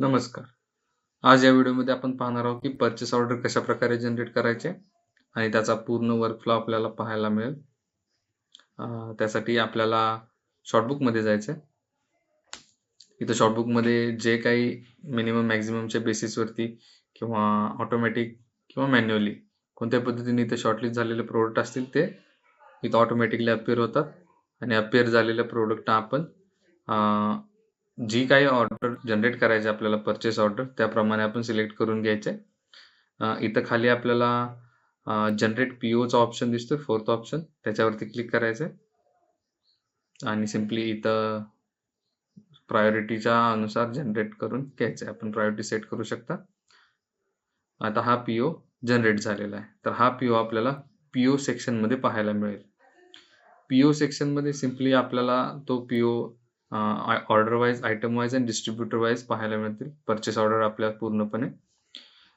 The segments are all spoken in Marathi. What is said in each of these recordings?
नमस्कार. आज या व्हिडिओमध्ये आपण पाहणार आहोत की पर्चेस ऑर्डर कशा प्रकारे जनरेट करायचे आणि त्याचा पूर्ण वर्कफ्लो आपल्याला पाहायला मिळेल. त्यासाठी आपल्याला शॉर्टबुकमध्ये जायचं आहे. इथं शॉर्टबुकमध्ये जे काही मिनिमम मॅक्सिममच्या बेसिसवरती किंवा ऑटोमॅटिक किंवा मॅन्युअली कोणत्या पद्धतीने इथे शॉर्टलिस्ट झालेले प्रोडक्ट असतील ते इथं ऑटोमॅटिकली अपिअर होतात आणि अपिअर झालेल्या प्रोडक्टना आपण जी काही ऑर्डर जनरेट करायची आपल्याला पर्चेस ऑर्डर त्याप्रमाणे आपण सिलेक्ट करून घ्यायचे. इथं खाली आपल्याला जनरेट पीओचा ऑप्शन दिसतोय, फोर्थ ऑप्शन, त्याच्यावरती क्लिक करायचं आणि सिम्पली इथं प्रायोरिटीच्या अनुसार जनरेट करून घ्यायचं. आपण प्रायोरिटी सेट करू शकता. आता हा पीओ जनरेट झालेला आहे. तर हा पीओ आपल्याला पीओ सेक्शन मध्ये पाहायला मिळेल. पीओ सेक्शन मध्ये सिम्पली आपल्याला तो PO order wise, item wise आणि डिस्ट्रीब्युटर वाईज पाहायला मिळतील. परचेस ऑर्डर आपल्याला पूर्णपणे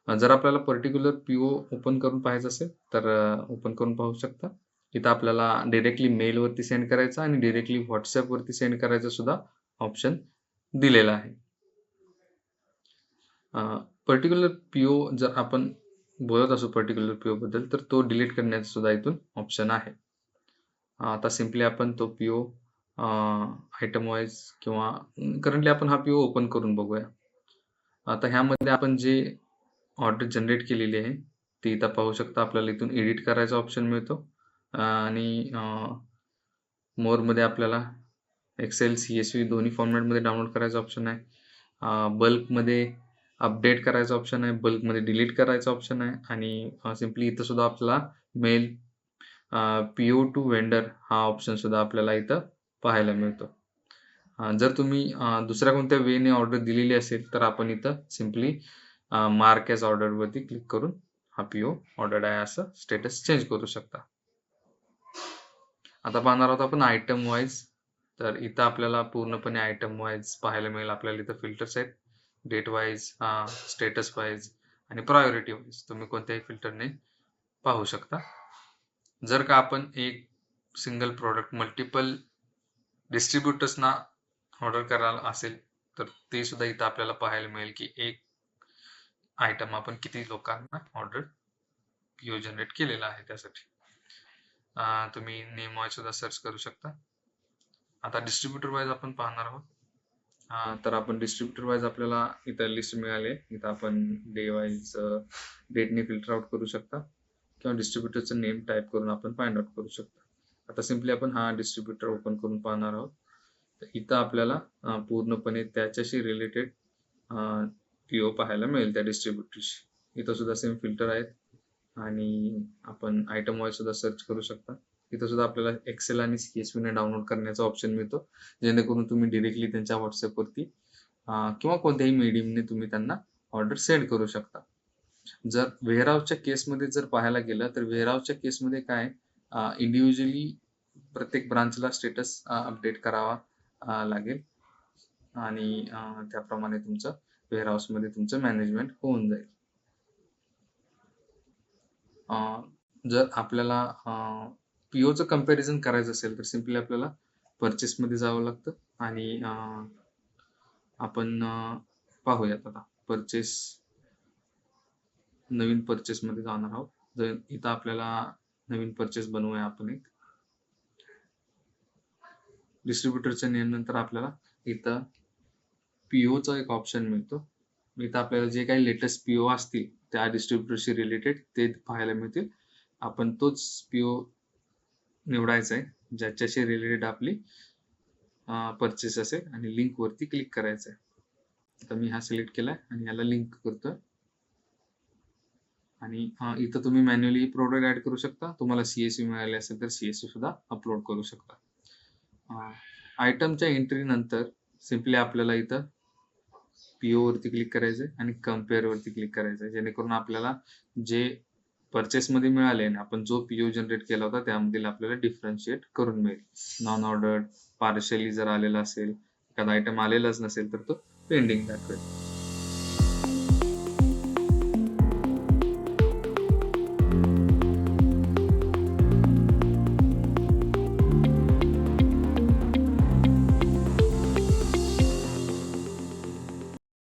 जर आपल्याला पर्टिक्युलर पीओ ओपन करून पाहायचं असेल तर ओपन करून पाहू शकता. इथं आपल्याला डायरेक्टली मेलवरती सेंड करायचा आणि डायरेक्टली व्हॉट्सअपवरती सेंड करायचा सुद्धा ऑप्शन दिलेला आहे. पर्टिक्युलर पीओ जर आपण बोलत असू पर्टिक्युलर पीओ बद्दल तर तो डिलीट करण्याचा सुद्धा इथून ऑप्शन आहे. आता सिम्पली आपण तो पीओ आयटम वाईज किंवा करंटली आपण हा पीओ ओपन करून बघूया. आता ह्यामध्ये आपण जे ऑर्डर जनरेट केलेली आहे ती इथं पाहू शकता. आपल्याला इथून एडिट करायचा ऑप्शन मिळतो आणि मोरमध्ये आपल्याला एक्सेल, CSV दोन्ही फॉर्मॅटमध्ये डाउनलोड करायचा ऑप्शन आहे. बल्कमध्ये अपडेट करायचा ऑप्शन आहे, बल्कमध्ये डिलीट करायचा ऑप्शन आहे आणि सिम्पली इथं सुद्धा आपल्याला मेल पीओ टू वेंडर हा ऑप्शन सुद्धा आपल्याला इथं पाहायला मिळतो. जर तुम्ही दुसऱ्या कोणत्या वेने ऑर्डर दिलेली असेल तर आपण इथं सिम्पली मार्क एज ऑर्डर वरती क्लिक करून हा पीओ ऑर्डर आहे असं स्टेटस चेंज करू शकता. आता पाहणार आहोत आपण आयटम वाईज. तर इथं आपल्याला पूर्णपणे आयटम वाईज पाहायला मिळेल. आपल्याला इथं फिल्टर्स आहेत, डेट वाईज, स्टेटस वाईज आणि प्रायोरिटी वाईज. तुम्ही कोणत्याही फिल्टरने पाहू शकता. जर का आपण एक सिंगल प्रोडक्ट मल्टिपल डिस्ट्रीब्युटर्सना ऑर्डर करायला असेल तर ते सुद्धा इथं आपल्याला पाहायला मिळेल की एक आयटम आपण किती लोकांना ऑर्डर पीओ जनरेट केलेला आहे. त्यासाठी तुम्ही नेम वाईज सुद्धा सर्च करू शकता. आता डिस्ट्रीब्युटर वाईज आपण पाहणार आहोत. तर आपण डिस्ट्रीब्युटर वाईज आपल्याला इथं लिस्ट मिळाली. इथं आपण डे वाईज डेटने फिल्टर आउट करू शकता किंवा डिस्ट्रीब्युटरचं नेम टाईप करून आपण फाइंड आउट करू शकता. आता सिम्पली आपण हा डिस्ट्रीब्युटर ओपन करून पाहणार आहोत. तर इथं आपल्याला पूर्णपणे त्याच्याशी रिलेटेड पीओ पाहायला मिळेल त्या डिस्ट्रीब्युटरशी. इथं सुद्धा सेम फिल्टर आहेत आणि आपण आयटम वाईज सुद्धा सर्च करू शकता. इथं सुद्धा आपल्याला एक्सेल आणि CSV ने डाउनलोड करण्याचा ऑप्शन मिळतो, जेणेकरून तुम्ही डिरेक्टली त्यांच्या व्हॉट्सअपवरती किंवा कोणत्याही मीडियमने तुम्ही त्यांना ऑर्डर सेंड करू शकता. जर वेअरहाऊसच्या केसमध्ये जर पाहायला गेलं तर वेअरहाऊसच्या केसमध्ये काय इंडिव्हिज्युअली प्रत्येक ब्रांचला स्टेटस अपडेट करावा लागेल आणि त्याप्रमाणे तुमचं वेअरहाऊसमध्ये तुमचं मॅनेजमेंट होऊन जाईल. जर आपल्याला पीओचं कंपॅरिझन करायचं असेल तर सिम्पली आपल्याला परचेसमध्ये जावं लागतं आणि आपण पाहूयात. आता नवीन परचेसमध्ये जाणार आहोत. जर इथं आपल्याला नवीन परचेस बनवूया आपण एक. डिस्ट्रीब्युटरच्या नेम नंतर आपल्याला इथं पीओचा एक ऑप्शन मिळतो. इथं आपल्याला जे काही लेटेस्ट पीओ असतील त्या डिस्ट्रीब्युटरशी रिलेटेड ते पाहायला मिळतील. आपण तोच पीओ निवडायचा आहे ज्याच्याशी रिलेटेड आपली परचेस असेल आणि लिंक वरती क्लिक करायचं आहे. आता मी हा सिलेक्ट केलाय आणि याला लिंक करतोय आणि इथं तुम्ही मॅन्युअली प्रोडक्ट ऍड करू शकता. तुम्हाला CSV मिळाले असेल तर CSV सुद्धा अपलोड करू शकता. आयटमच्या एंट्री नंतर सिम्पली आपल्याला इथं पीओ वरती क्लिक करायचंय आणि कम्पेअर वरती क्लिक करायचंय, जेणेकरून आपल्याला जे परचेस मध्ये मिळाले आणि आपण जो पीओ जनरेट केला होता त्यामधील आपल्याला डिफरन्शिएट करून मिळेल. नॉन ऑर्डर्ड, पार्शली जर आलेला असेल, एखादा आयटम आलेलाच नसेल तर तो पेंडिंग दाखवेल.